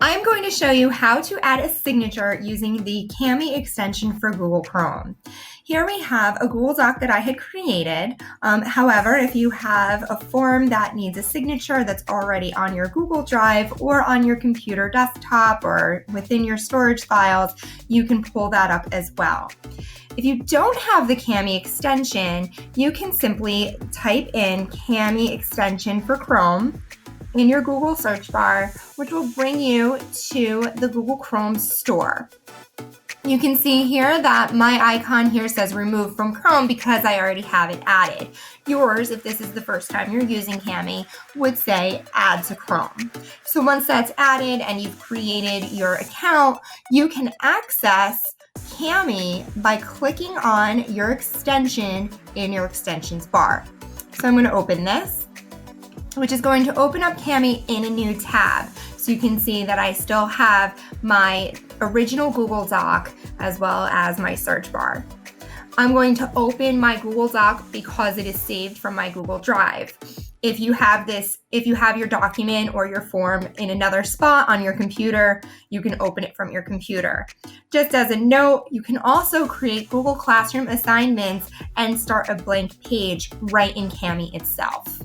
I'm going to show you how to add a signature using the Cami extension for Google Chrome. Here we have a Google Doc that I had created. However, if you have a form that needs a signature that's already on your Google Drive or on your computer desktop or within your storage files, you can pull that up as well. If you don't have the Cami extension, you can simply type in Cami extension for Chrome in your Google search bar, which will bring you to the Google Chrome store. You can see here that my icon here says remove from Chrome because I already have it added. Yours, if this is the first time you're using Cami, would say add to Chrome. So once that's added and you've created your account, you can access Cami by clicking on your extension in your extensions bar. So I'm going to open this, which is going to open up Cami in a new tab. So you can see that I still have my original Google Doc as well as my search bar. I'm going to open my Google Doc because it is saved from my Google Drive. If you have your document or your form in another spot on your computer, you can open it from your computer. Just as a note, you can also create Google Classroom assignments and start a blank page right in Cami itself.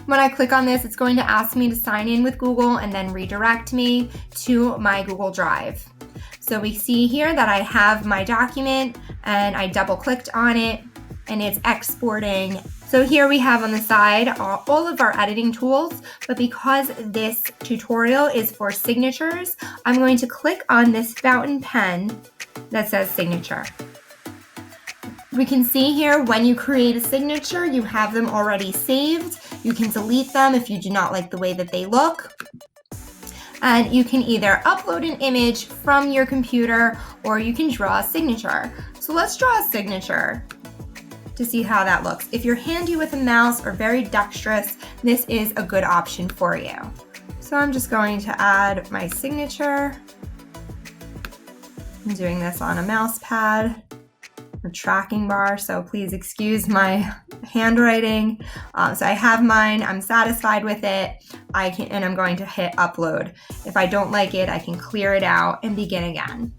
When I click on this, it's going to ask me to sign in with Google and then redirect me to my Google Drive. So we see here that I have my document and I double clicked on it and it's exporting. So here we have on the side all of our editing tools, but because this tutorial is for signatures, I'm going to click on this fountain pen that says signature. We can see here when you create a signature, you have them already saved. You can delete them if you do not like the way that they look. And you can either upload an image from your computer or you can draw a signature. So let's draw a signature to see how that looks. If you're handy with a mouse or very dexterous, this is a good option for you. So I'm just going to add my signature. I'm doing this on a mouse pad, a tracking bar, so please excuse my handwriting. So I have mine, I'm satisfied with it, and I'm going to hit upload. If I don't like it, I can clear it out and begin again.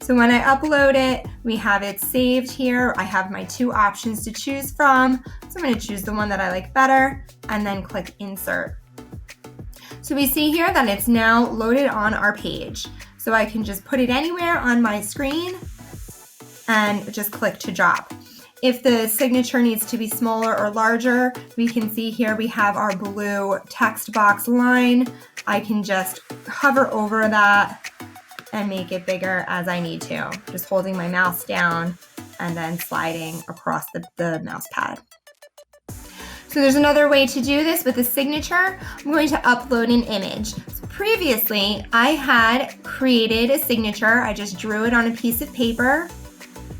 So when I upload it, we have it saved here. I have my two options to choose from. So I'm going to choose the one that I like better and then click insert. So we see here that it's now loaded on our page. So I can just put it anywhere on my screen and just click to drop. If the signature needs to be smaller or larger, we can see here we have our blue text box line. I can just hover over that and make it bigger as I need to. Just holding my mouse down and then sliding across the mouse pad. So there's another way to do this with a signature. I'm going to upload an image. So previously, I had created a signature. I just drew it on a piece of paper.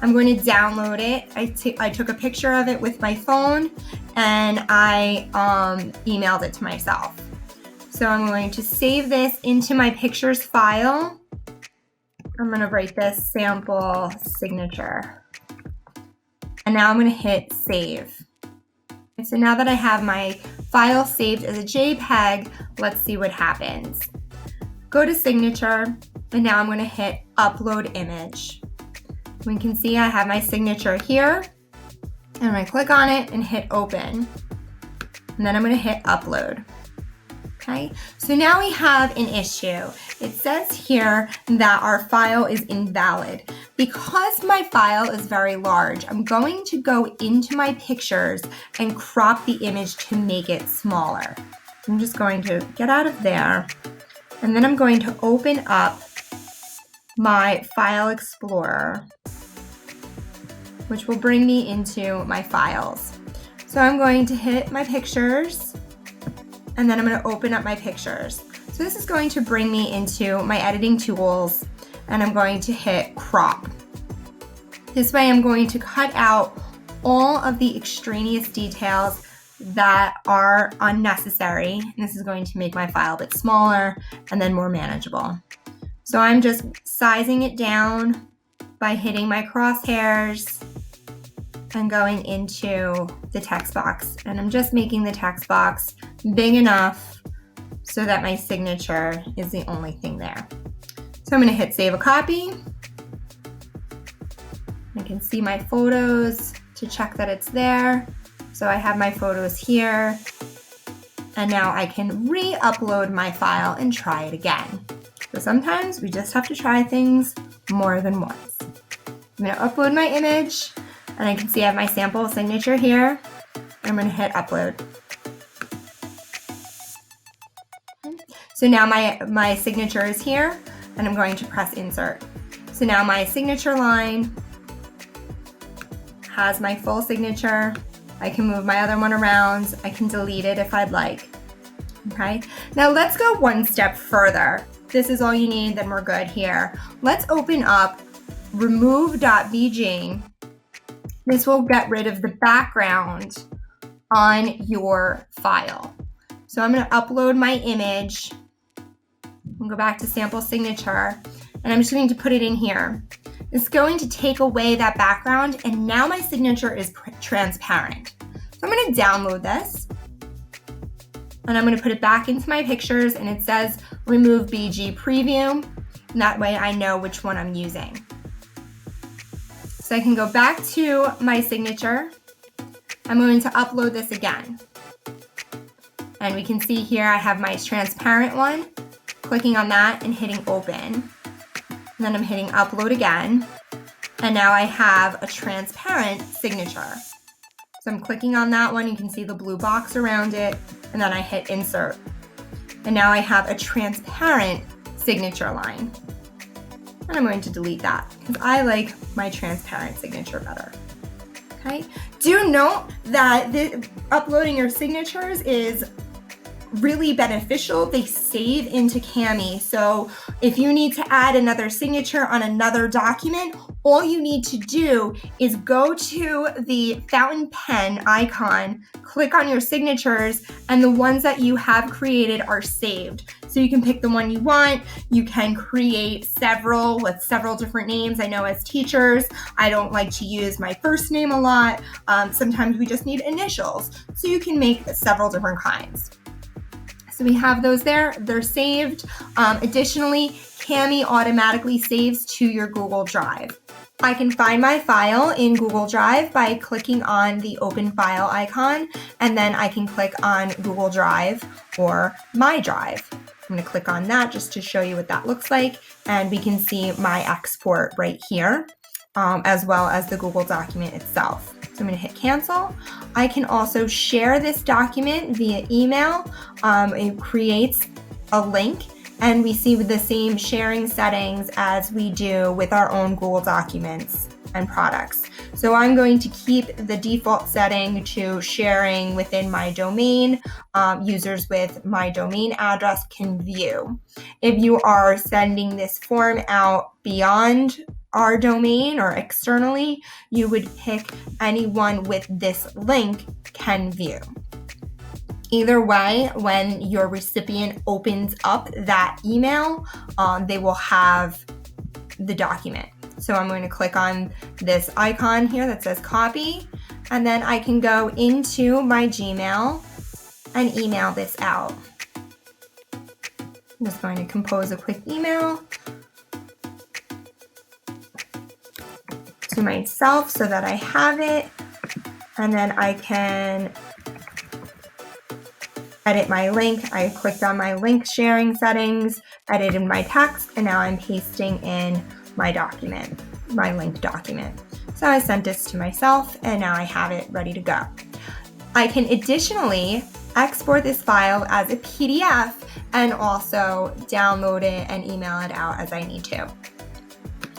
I'm going to download it. I took a picture of it with my phone and I emailed it to myself. So I'm going to save this into my pictures file. I'm going to write this sample signature. And now I'm going to hit save. And so now that I have my file saved as a JPEG, let's see what happens. Go to signature, and now I'm going to hit upload image. We can see I have my signature here, and I click on it and hit open. And then I'm going to hit upload. Okay, so now we have an issue. It says here that our file is invalid. Because my file is very large, I'm going to go into my pictures and crop the image to make it smaller. I'm just going to get out of there, and then I'm going to open up my File Explorer, which will bring me into my files. So I'm going to hit my pictures, and then I'm going to open up my pictures. So this is going to bring me into my editing tools, and I'm going to hit crop. This way I'm going to cut out all of the extraneous details that are unnecessary. And this is going to make my file a bit smaller and then more manageable. So I'm just sizing it down by hitting my crosshairs and going into the text box. And I'm just making the text box big enough so that my signature is the only thing there. So I'm going to hit save a copy. I can see my photos to check that it's there. So I have my photos here. And now I can re-upload my file and try it again. So sometimes we just have to try things more than once. I'm going to upload my image, and I can see I have my sample signature here. I'm going to hit upload. So now my signature is here, and I'm going to press insert. So now my signature line has my full signature. I can move my other one around. I can delete it if I'd like. Okay, now let's go one step further. This is all you need, then we're good here. Let's open up remove.bg. This will get rid of the background on your file. So I'm going to upload my image. I'll go back to sample signature, and I'm just going to put it in here. It's going to take away that background, and now my signature is transparent. So I'm going to download this, and I'm going to put it back into my pictures, and it says remove BG preview, and that way I know which one I'm using. So I can go back to my signature. I'm going to upload this again. And we can see here I have my transparent one, clicking on that and hitting open. And then I'm hitting upload again. And now I have a transparent signature. So I'm clicking on that one, you can see the blue box around it, and then I hit insert. And now I have a transparent signature line. And I'm going to delete that because I like my transparent signature better. Okay. Do note that uploading your signatures is really beneficial. They save into Kami. So if you need to add another signature on another document, all you need to do is go to the fountain pen icon, click on your signatures, and the ones that you have created are saved. So you can pick the one you want. You can create several with several different names. I know as teachers, I don't like to use my first name a lot. Sometimes we just need initials. So you can make several different kinds. So we have those there, they're saved. Additionally, Kami automatically saves to your Google Drive. I can find my file in Google Drive by clicking on the open file icon, and then I can click on Google Drive or My Drive. I'm going to click on that just to show you what that looks like, and we can see my export right here, as well as the Google document itself. So I'm going to hit cancel. I can also share this document via email. It creates a link, and we see the same sharing settings as we do with our own Google Documents and products. So I'm going to keep the default setting to sharing within my domain. Users with my domain address can view. If you are sending this form out beyond our domain or externally, you would pick anyone with this link can view. Either way, when your recipient opens up that email, they will have the document. So I'm going to click on this icon here that says copy, and then I can go into my Gmail and email this out. I'm just going to compose a quick email to myself so that I have it, and then I can edit my link. I clicked on my link sharing settings, edited my text, and now I'm pasting in my document, my link document. So I sent this to myself, and now I have it ready to go. I can additionally export this file as a PDF and also download it and email it out as I need to.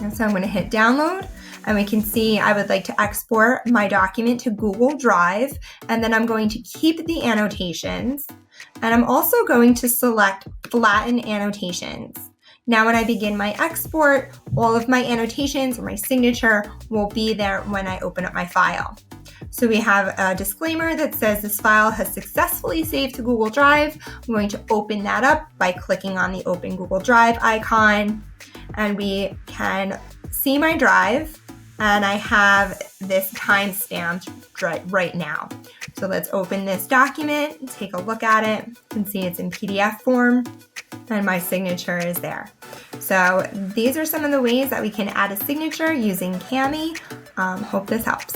And so I'm going to hit download, and we can see I would like to export my document to Google Drive, and then I'm going to keep the annotations, and I'm also going to select flatten annotations. Now when I begin my export, all of my annotations or my signature will be there when I open up my file. So we have a disclaimer that says this file has successfully saved to Google Drive. I'm going to open that up by clicking on the Open Google Drive icon, and we can see my drive, and I have this time stamped right now. So let's open this document, take a look at it. You can see it's in PDF form and my signature is there. So these are some of the ways that we can add a signature using Kami. Hope this helps.